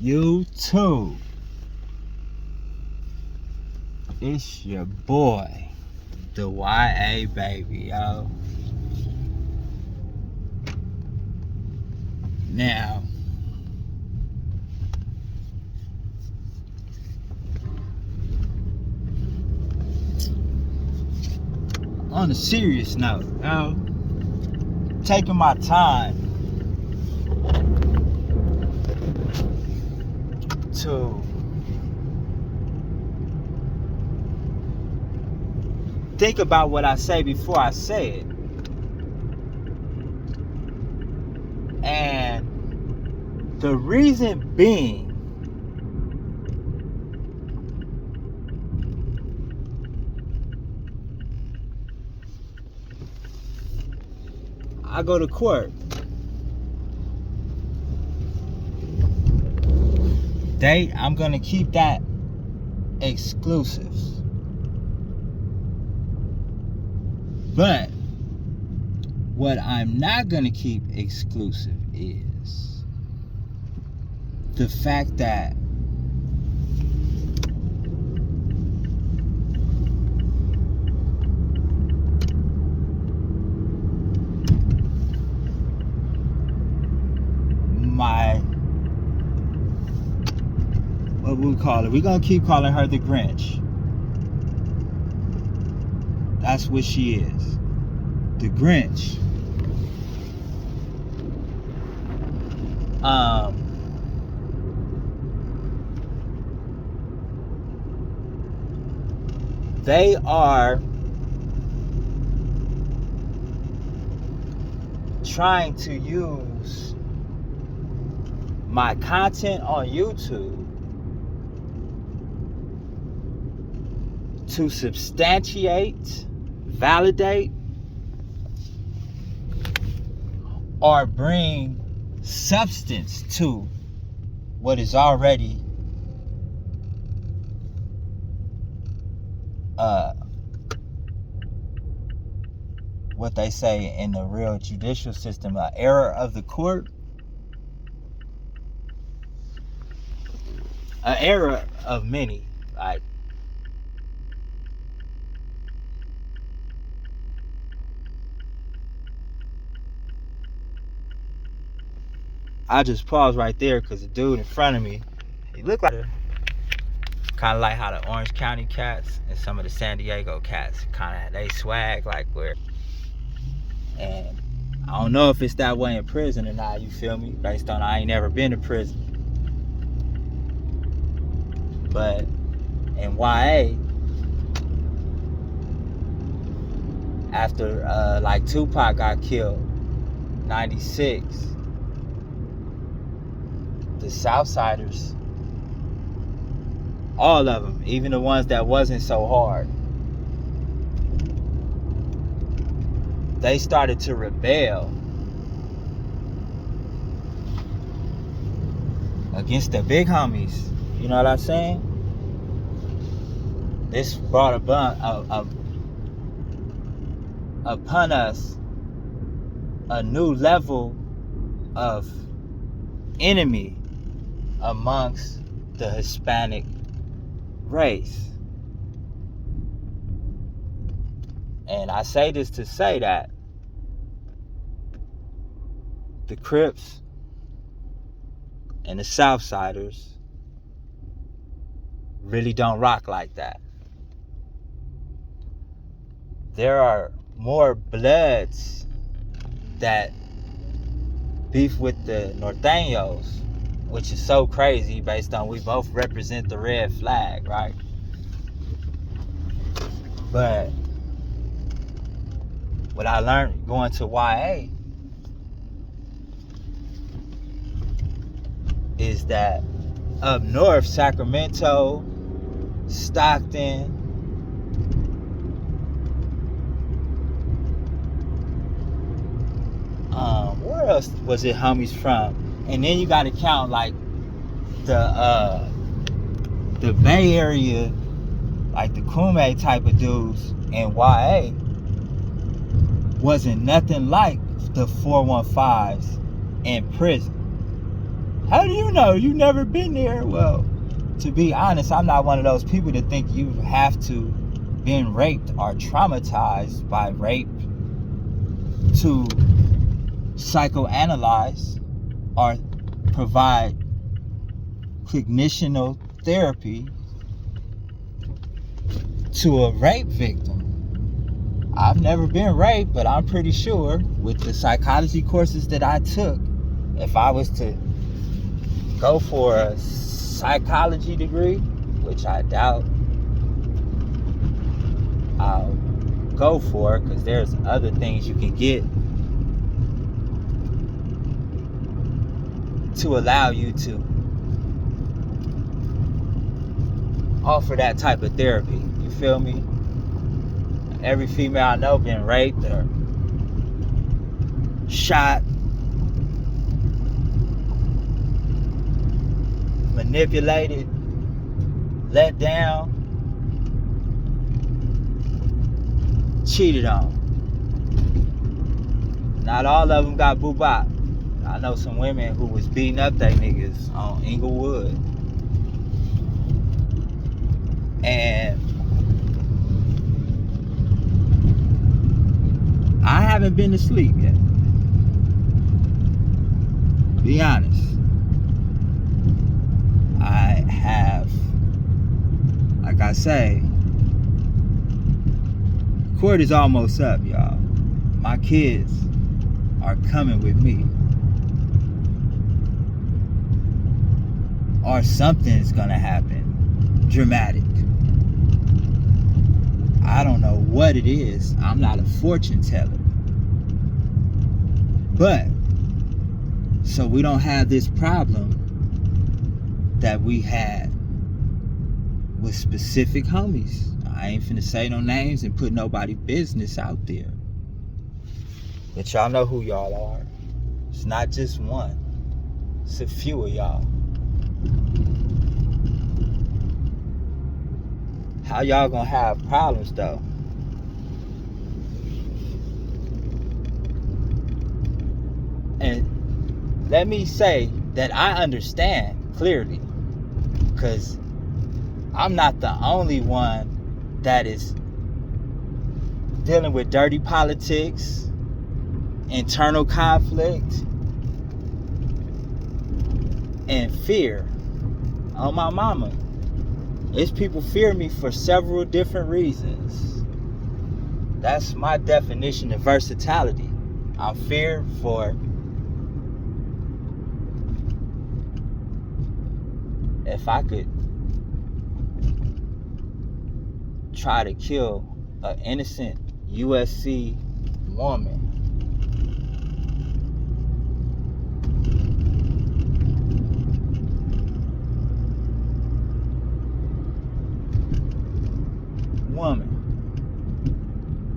YouTube. It's your boy, the YA baby, yo. Now, on a serious note, yo, taking my time to think about what I say before I say it. And the reason being, I go to court. I'm gonna keep that exclusive. But what I'm not gonna keep exclusive is the fact that what we call it, we're gonna keep calling her the Grinch. That's what she is. The Grinch. They are trying to use my content on YouTube to substantiate, validate, or bring substance to what is already what they say in the real judicial system, an error of the court, an error of many. Like, I just pause right there because the dude in front of me, he looked like kind of like how the Orange County cats and some of the San Diego cats kind of, they swag like where, and I don't know if it's that way in prison or not, you feel me, based on I ain't never been to prison, but in YA, after like Tupac got killed 96, the Southsiders, all of them, even the ones that wasn't so hard, they started to rebel against the big homies. You know what I'm saying? This brought upon us a new level of enemy amongst the Hispanic race. And I say this to say that the Crips and the Southsiders really don't rock like that. There are more Bloods that beef with the Norteños, which is so crazy based on we both represent the red flag, right? But what I learned going to YA is that up north, Sacramento, Stockton, where else was it homies from? And then you gotta count like the Bay Area, like the Kume type of dudes in YA wasn't nothing like the 415s in prison. How do you know? You never been there. Well, to be honest, I'm not one of those people that think you have to been raped or traumatized by rape to psychoanalyze or provide cognitional therapy to a rape victim. I've never been raped, but I'm pretty sure with the psychology courses that I took, if I was to go for a psychology degree, which I doubt I'll go for, because there's other things you can get to allow you to offer that type of therapy. You feel me? Every female I know been raped or shot, manipulated, let down, cheated on. Not all of them got boo-bop. I know some women who was beating up they niggas on Inglewood. And I haven't been to sleep yet. Be honest. I have, like I say, court is almost up, y'all. My kids are coming with me. Or something's gonna happen dramatic. I don't know what it is. I'm not a fortune teller. But, so we don't have this problem that we had with specific homies. I ain't finna say no names and put nobody's business out there. But y'all know who y'all are. It's not just one. It's a few of y'all. How y'all gonna have problems though? And let me say that I understand clearly, because I'm not the only one that is dealing with dirty politics, internal conflict, and fear. On my mama. It's people fear me for several different reasons. That's my definition of versatility. I'm feared for if I could try to kill an innocent USC woman,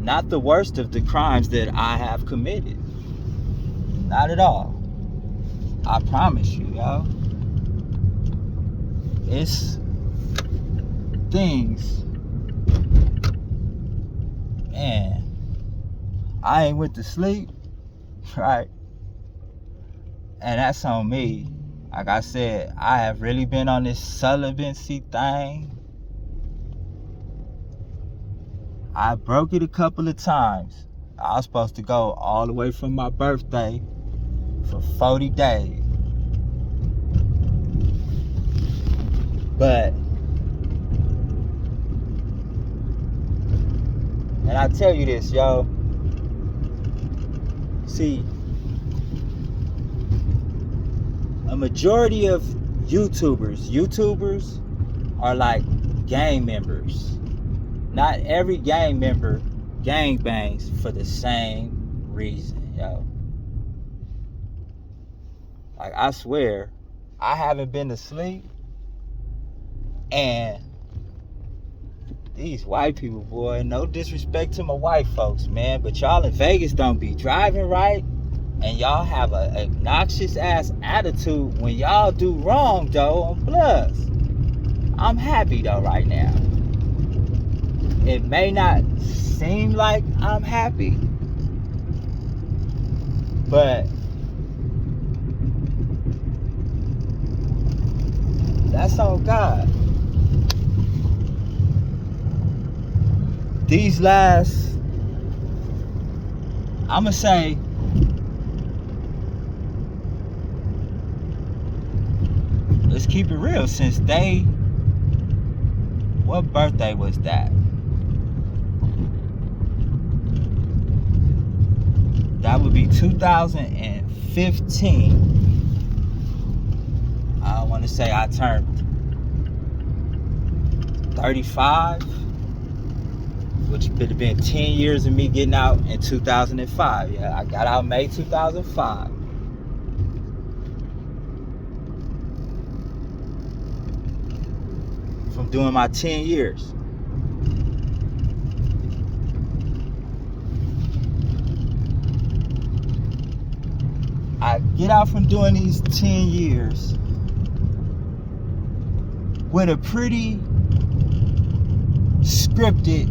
not the worst of the crimes that I have committed. Not at all. I promise you, y'all. It's things, man, I ain't went to sleep, right? And that's on me. Like I said, I have really been on this celibacy thing. I broke it a couple of times. I was supposed to go all the way from my birthday for 40 days. But, and I tell you this, yo. See, a majority of YouTubers are like gang members. Not every gang member gang bangs for the same reason, yo. Like, I swear, I haven't been to sleep, and these white people, boy, no disrespect to my white folks, man, but y'all in Vegas don't be driving right, and y'all have an obnoxious ass attitude when y'all do wrong, though, on Plus. I'm happy, though, right now. It may not seem like I'm happy, but That's on God. These last, I'ma say, let's keep it real. Since what birthday was that? That would be 2015. I want to say I turned 35, which would have been 10 years of me getting out in 2005. Yeah, I got out May 2005. From doing my 10 years. I get out from doing these 10 years with a pretty scripted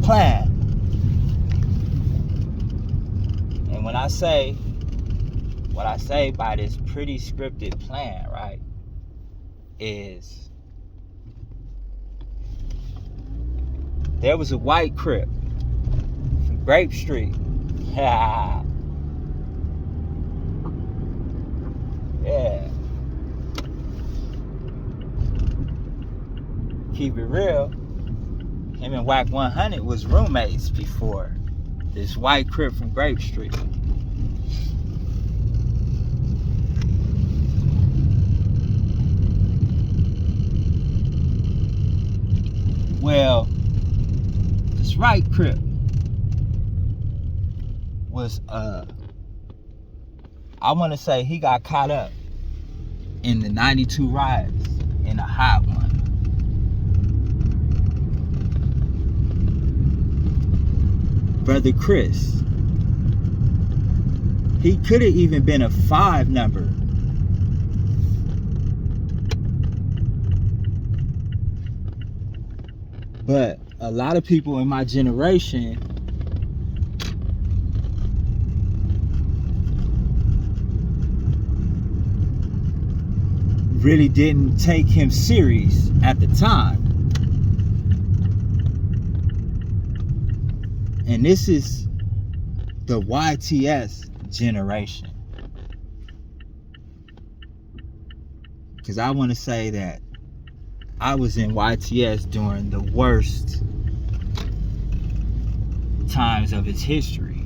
plan. And when I say, what I say by this pretty scripted plan, right, is there was a white Crip from Grape Street. Yeah. Keep it real. Him and Wack 100 was roommates before. This white Crip from Grape Street. Well, this right Crip was I want to say he got caught up in the 92 riots in a hot one. Brother Chris, he could have even been a 5 number. But a lot of people in my generation really didn't take him serious at the time. And this is the YTS generation. Because I want to say that I was in YTS during the worst times of its history.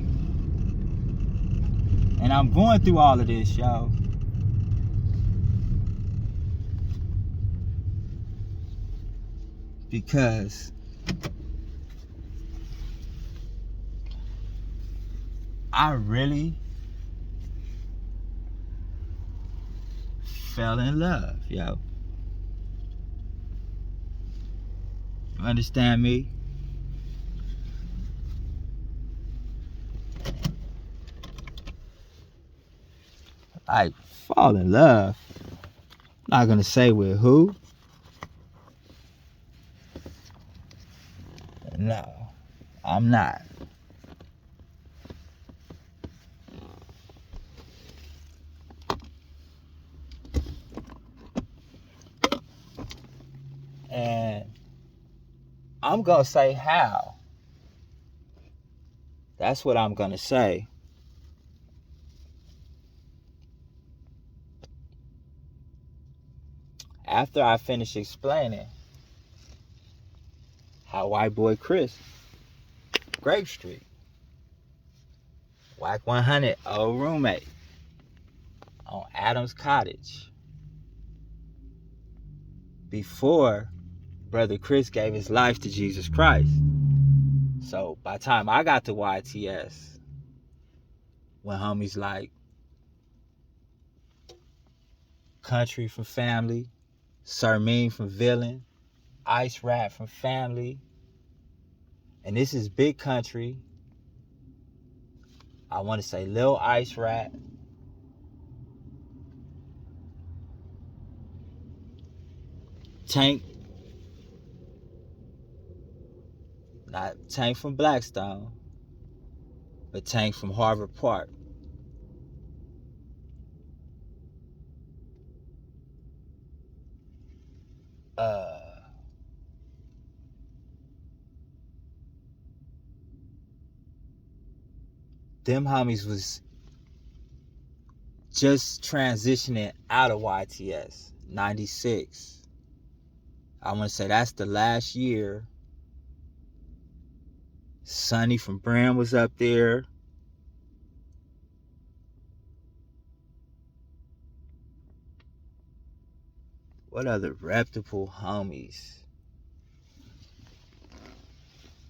And I'm going through all of this, y'all, because I really fell in love, yo. You understand me? I fall in love. I'm not gonna say with who. No, I'm not. And I'm gonna say how. That's what I'm gonna say. After I finish explaining how white boy Chris, Grape Street, Wack 100, old roommate on Adams Cottage, before Brother Chris gave his life to Jesus Christ. So by the time I got to YTS, when homies like Country from Family, Sir Mean from Villain, Ice Rat from Family, and this is Big Country, I want to say Lil Ice Rat, Tank, not Tank from Blackstone, but Tank from Harvard Park. them homies was just transitioning out of YTS, 96. I want to say that's the last year. Sonny from Brand was up there. What other reputable homies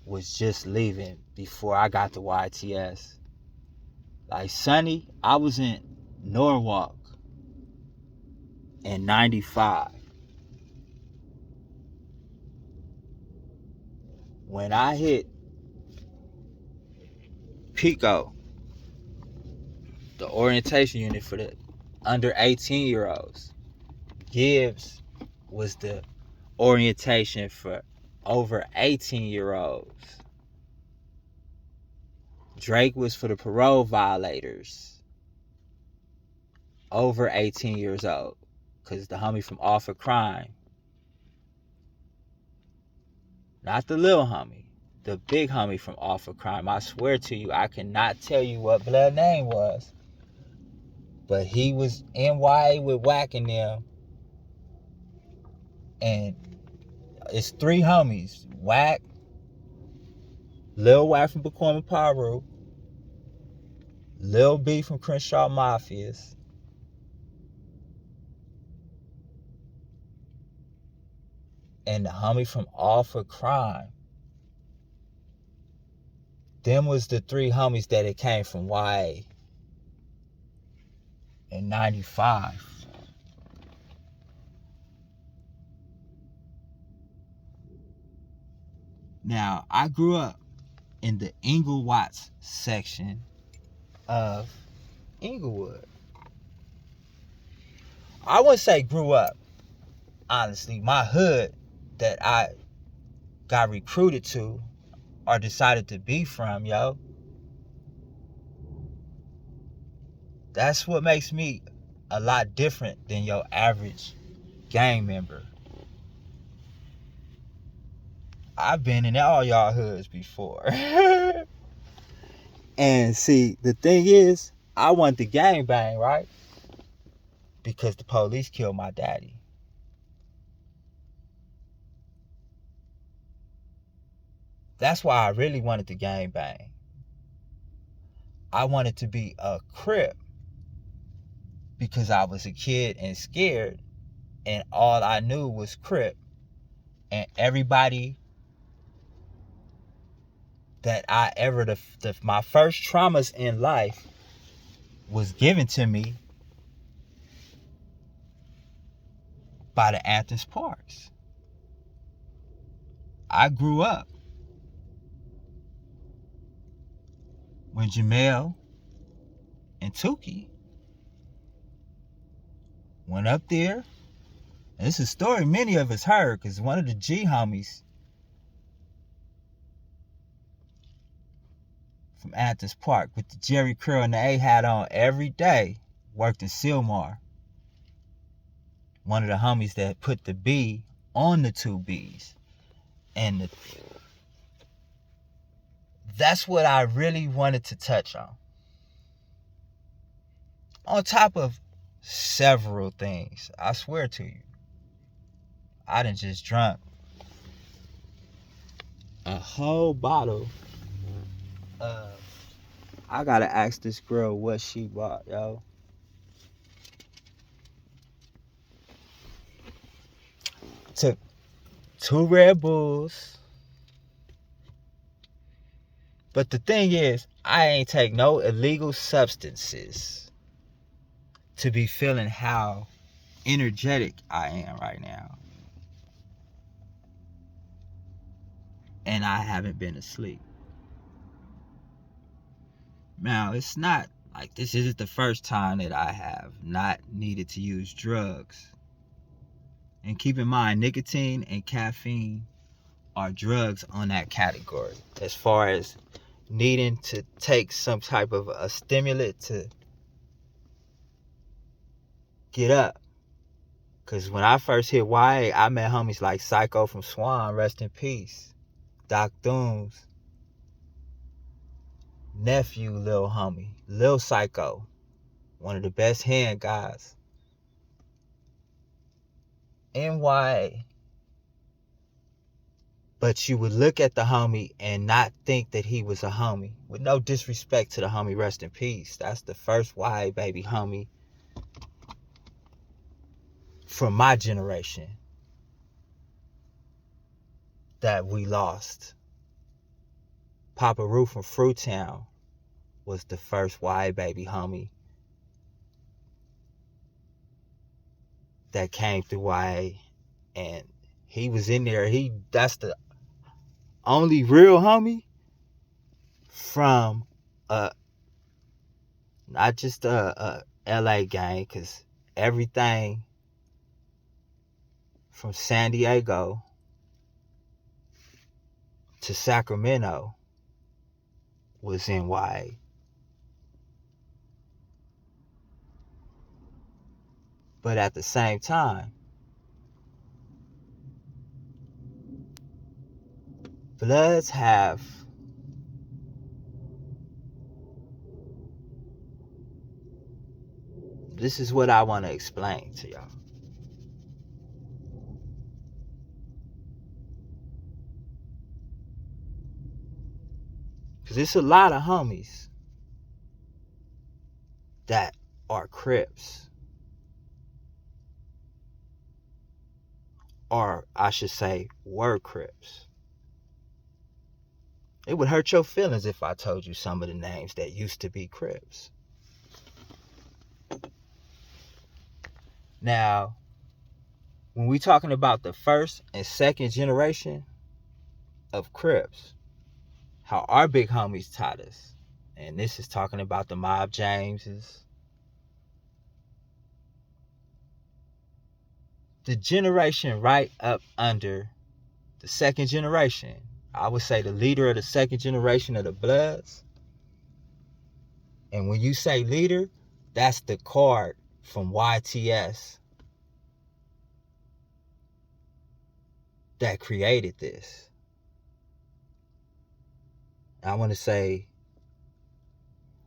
was just leaving before I got to YTS? Like Sonny, I was in Norwalk in 95. When I hit Pico, the orientation unit for the under 18-year-olds, Gibbs was the orientation for over 18-year-olds. Drake was for the parole violators over 18 years old, because the homie from Off of Crime, not the little homie, the big homie from Off of Crime. I swear to you, I cannot tell you what blood name was, but he was NYA with Wack and them. And it's three homies: Wack, Lil Wack from Pacoima Paru, Lil B from Crenshaw Mafias, and the homie from Off of Crime. Them was the three homies that it came from YA in 95. Now, I grew up in the Inglewood section of Inglewood. I wouldn't say grew up, honestly. My hood that I got recruited to or decided to be from, yo. That's what makes me a lot different than your average gang member. I've been in all y'all hoods before. And see, the thing is, I want the gang bang, right? Because the police killed my daddy. That's why I really wanted the gang bang. I wanted to be a Crip because I was a kid and scared, and all I knew was Crip. And everybody that I ever, my first traumas in life was given to me by the Athens Parks. I grew up when Jamel and Tukey went up there. And it's a story many of us heard, because one of the G homies from Athens Park with the Jerry curl and the A hat on every day worked in Sylmar. One of the homies that put the B on the two B's. And that's what I really wanted to touch on. On top of several things, I swear to you, I done just drunk a whole bottle of, I gotta ask this girl what she bought, yo. Took 2 Red Bulls. But the thing is, I ain't take no illegal substances to be feeling how energetic I am right now. And I haven't been asleep. Now, it's not like this isn't the first time that I have not needed to use drugs. And keep in mind, nicotine and caffeine are drugs on that category. As far as needing to take some type of a stimulant to get up. Cause when I first hit YA, I met homies like Psycho from Swan, rest in peace. Doc Dooms. Nephew, Lil Homie. Lil Psycho. One of the best hand guys in YA. But you would look at the homie and not think that he was a homie. With no disrespect to the homie, rest in peace. That's the first YA baby homie from my generation that we lost. Papa Roo from Fruitown was the first YA baby homie that came through YA, and he was in there. That's the only real homie from not just a LA gang, cause everything from San Diego to Sacramento was in YA. But at the same time, Bloods have this is what I want to explain to y'all. Because it's a lot of homies that are Crips. Or I should say, were Crips. It would hurt your feelings if I told you some of the names that used to be Crips. Now, when we talking about the first and second generation of Crips, how our big homies taught us, and this is talking about the Mob Jameses, the generation right up under the second generation, I would say the leader of the second generation of the Bloods. And when you say leader, that's the card from YTS that created this. I want to say,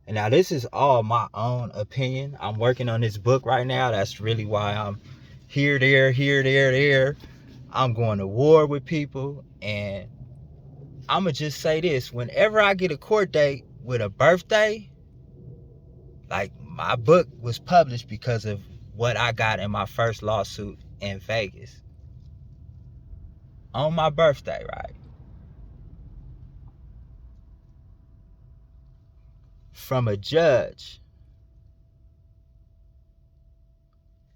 and now this is all my own opinion. I'm working on this book right now. That's really why I'm here, there. I'm going to war with people, and I'm going to just say this. Whenever I get a court date with a birthday, like my book was published because of what I got in my first lawsuit in Vegas. On my birthday, right? From a judge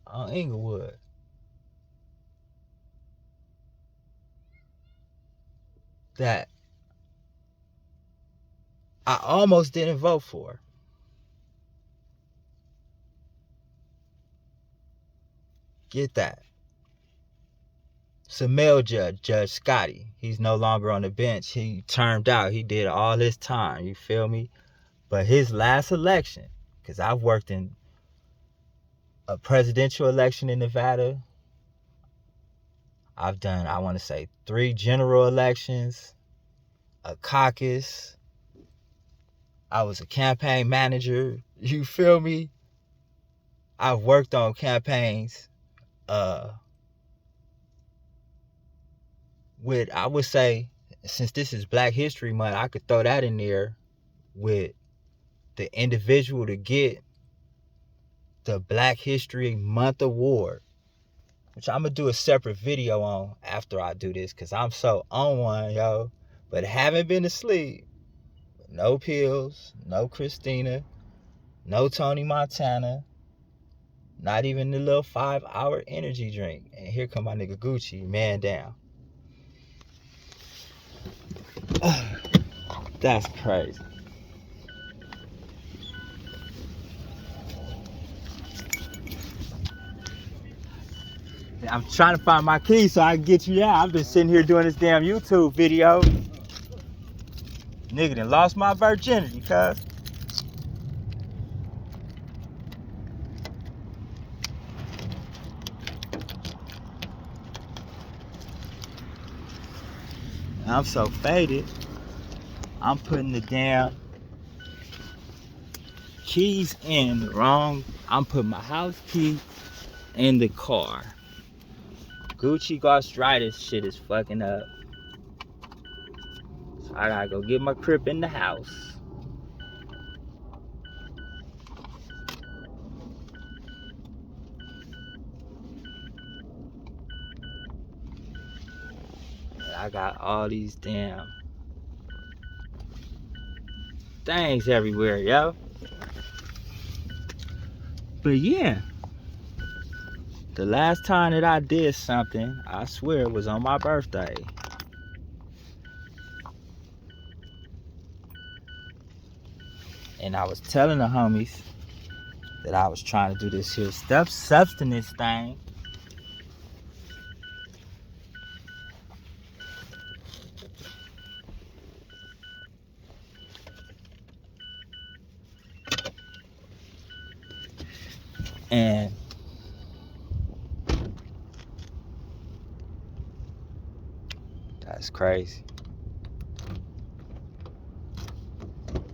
on Inglewood. That I almost didn't vote for. Get that. It's a male judge, Judge Scotty. He's no longer on the bench. He termed out. He did all his time. You feel me? But his last election, because I've worked in a presidential election in Nevada. I've done, I want to say, 3 general elections, a caucus. I was a campaign manager. You feel me? I've worked on campaigns with, I would say, since this is Black History Month, I could throw that in there with the individual to get the Black History Month Award, which I'm going to do a separate video on after I do this, because I'm so on one, yo. But haven't been asleep. No pills, no Christina, no Tony Montana, not even the little 5-hour energy drink. And here come my nigga Gucci, man down. That's crazy. I'm trying to find my keys so I can get you out. I've been sitting here doing this damn YouTube video. Nigga done lost my virginity, cuz. I'm so faded. I'm putting the damn keys in the wrong. I'm putting my house key in the car. Gucci gastritis shit is fucking up. So I gotta go get my crib in the house. And I got all these damn things everywhere, yo. But yeah, the last time that I did something, I swear it was on my birthday. And I was telling the homies that I was trying to do this here substance thing. And that's crazy.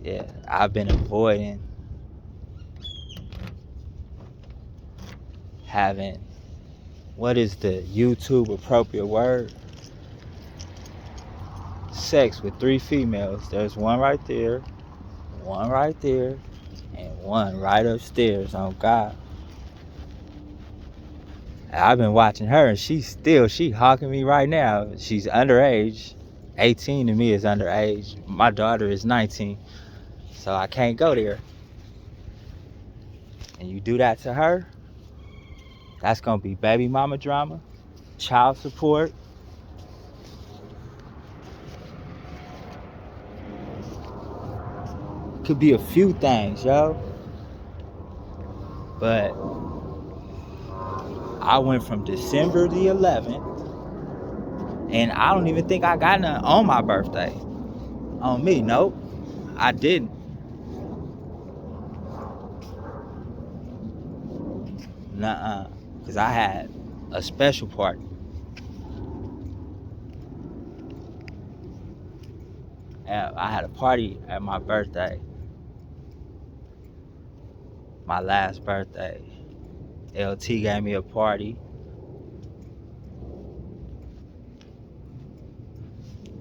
Yeah, I've been avoiding having, what is the YouTube appropriate word? Sex with 3 females. There's one right there, one right there, and one right upstairs on God. I've been watching her and she hawking me right now. She's underage. 18 to me is underage. My daughter is 19. So I can't go there. And you do that to her, that's gonna be baby mama drama, child support. Could be a few things, yo. But I went from December the 11th, and I don't even think I got none on my birthday. On me, nope, I didn't. Nuh-uh, because I had a special party. I had a party at my birthday, my last birthday. LT gave me a party.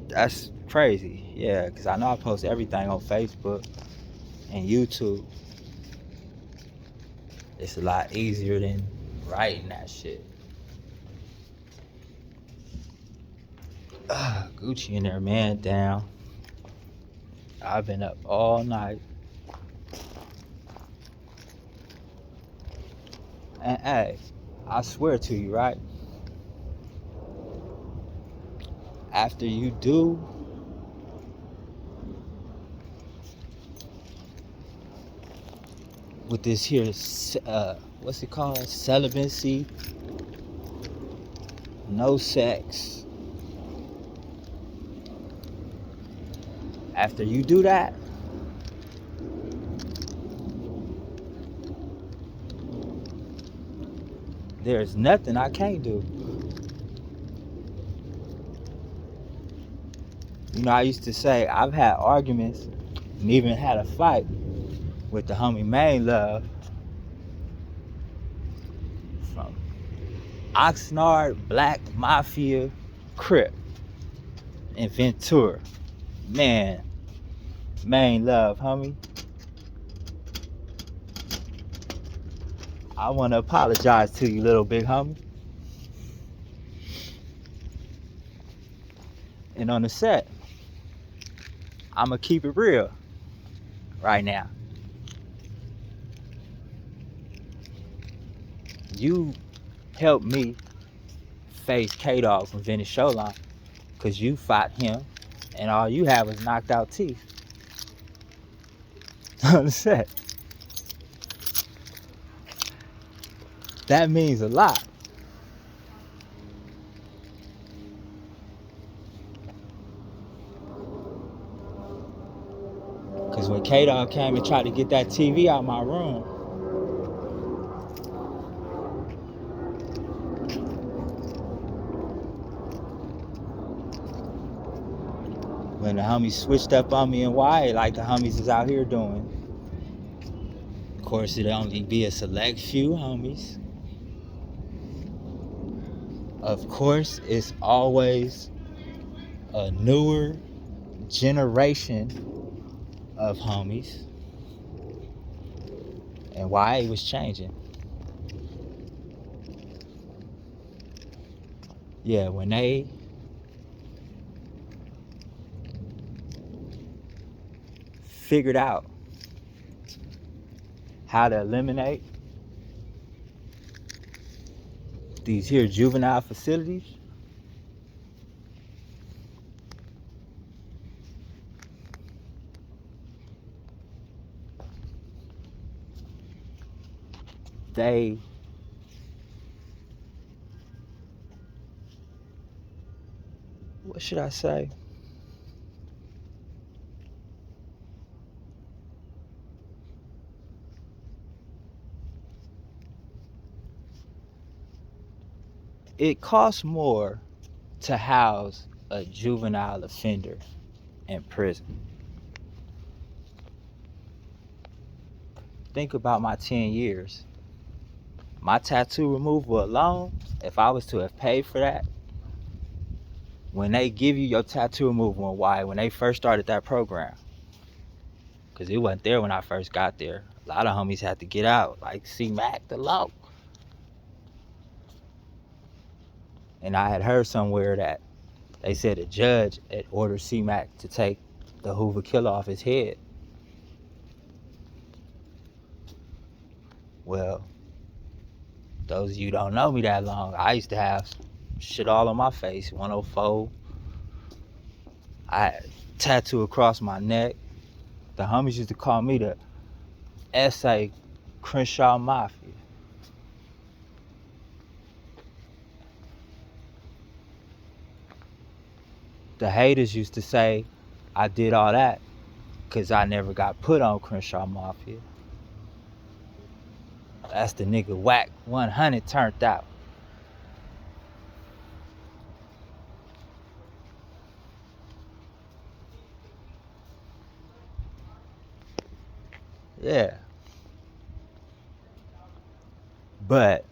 That's crazy, yeah, because I know I post everything on Facebook and YouTube. It's a lot easier than writing that shit. Gucci in there, man, down. I've been up all night. And hey, I swear to you, right? After you do with this here, what's it called? Celibacy, no sex. After you do that, there's nothing I can't do. You know, I used to say I've had arguments and even had a fight with the homie Main Love from Oxnard, Black Mafia, Crip, and Ventura. Man, Main Love, homie. I want to apologize to you, little big homie. And on the set, I'm going to keep it real right now. You helped me face K-Dog from Vintage Showline because you fought him and all you had was knocked out teeth on the set. That means a lot. Because when K-Dog came and tried to get that TV out of my room, when the homies switched up on me and why, like the homies is out here doing. Of course, it'll only be a select few homies. Of course, it's always a newer generation of homies. And why it was changing. Yeah, when they figured out how to eliminate these here juvenile facilities, they what should I say? It costs more to house a juvenile offender in prison. Think about my 10 years. My tattoo removal alone, if I was to have paid for that, when they give you your tattoo removal and why, when they first started that program, because it wasn't there when I first got there. A lot of homies had to get out, like C-Mac, the law. And I had heard somewhere that they said a judge had ordered C-Mac to take the Hoover killer off his head. Well, those of you who don't know me that long, I used to have shit all on my face, 104. I had a tattoo across my neck. The homies used to call me the S.A. Crenshaw Mafia. The haters used to say I did all that because I never got put on Crenshaw Mafia. That's the nigga Whack 100 turned out. Yeah. But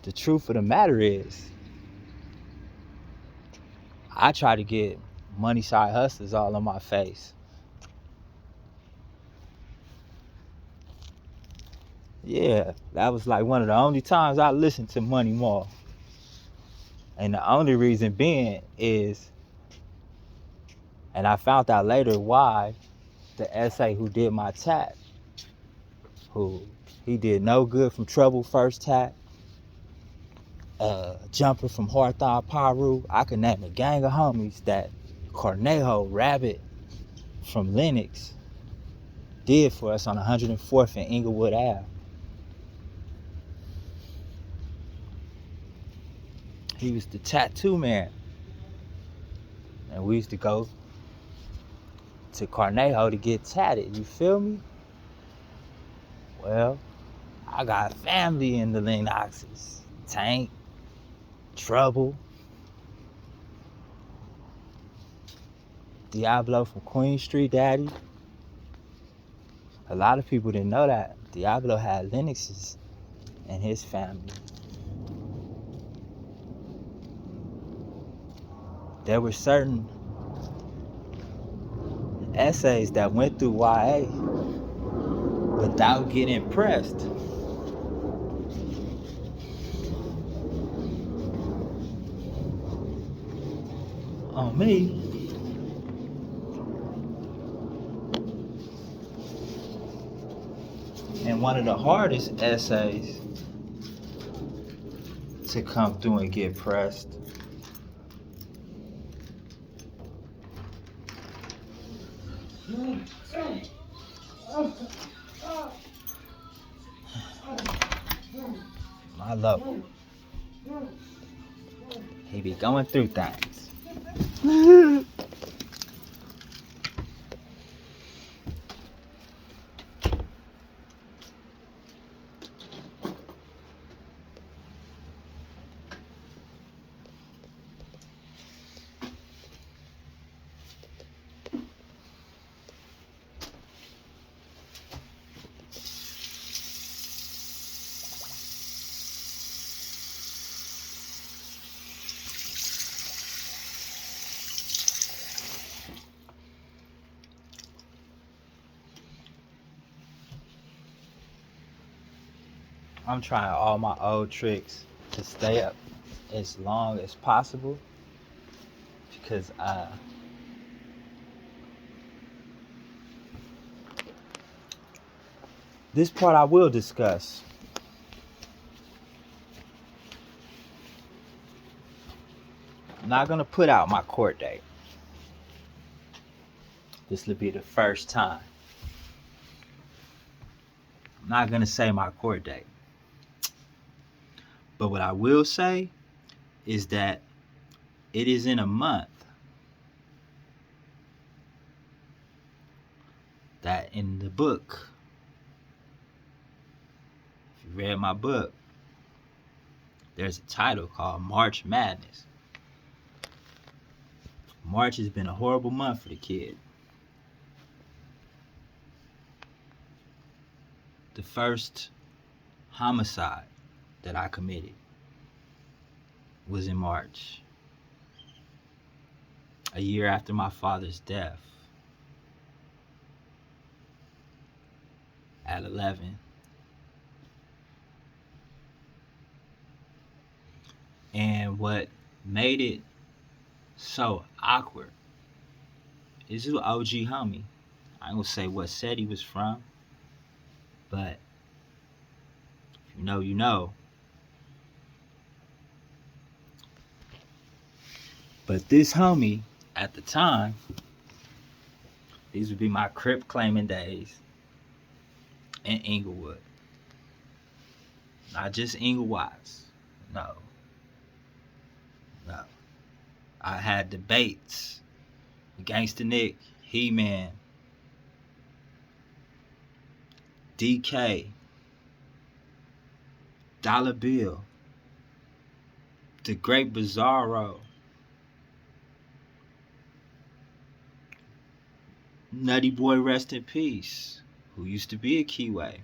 the truth of the matter is, I try to get money side hustlers all on my face. Yeah, that was like one of the only times I listened to Money Mall. And the only reason being is, and I found out later why, the S.A. who did my tat, who he did No Good from Trouble first tat, Jumper from Hawthorne Paru. I could name a gang of homies that Cornejo Rabbit from Lennox did for us on 104th and Inglewood Ave. He was the tattoo man. And we used to go to Cornejo to get tatted, you feel me? Well, I got family in the Lennoxes. Tank, Trouble, Diablo from Queen Street, Daddy. A lot of people didn't know that Diablo had Lennoxes in his family. There were certain essays that went through YA without getting pressed. On me. And one of the hardest essays to come through and get pressed my love. He be going through things. I'm trying all my old tricks to stay up as long as possible because this part I will discuss. I'm not gonna put out my court date. This will be the first time. I'm not gonna say my court date. But what I will say is that it is in a month that in the book, if you read my book, there's a title called March Madness. March has been a horrible month for the kid. The first homicide that I committed was in March, a year after my father's death, at 11. And what made it so awkward is his OG homie. I ain't gonna say what set he was from, but if you know, you know. But this homie, at the time, these would be my Crip claiming days in Inglewood. Not just Inglewatts. No. No. I had debates. Gangsta Nick, He-Man, DK, Dollar Bill, The Great Bizarro, Nutty Boy Rest in Peace, who used to be a Keyway.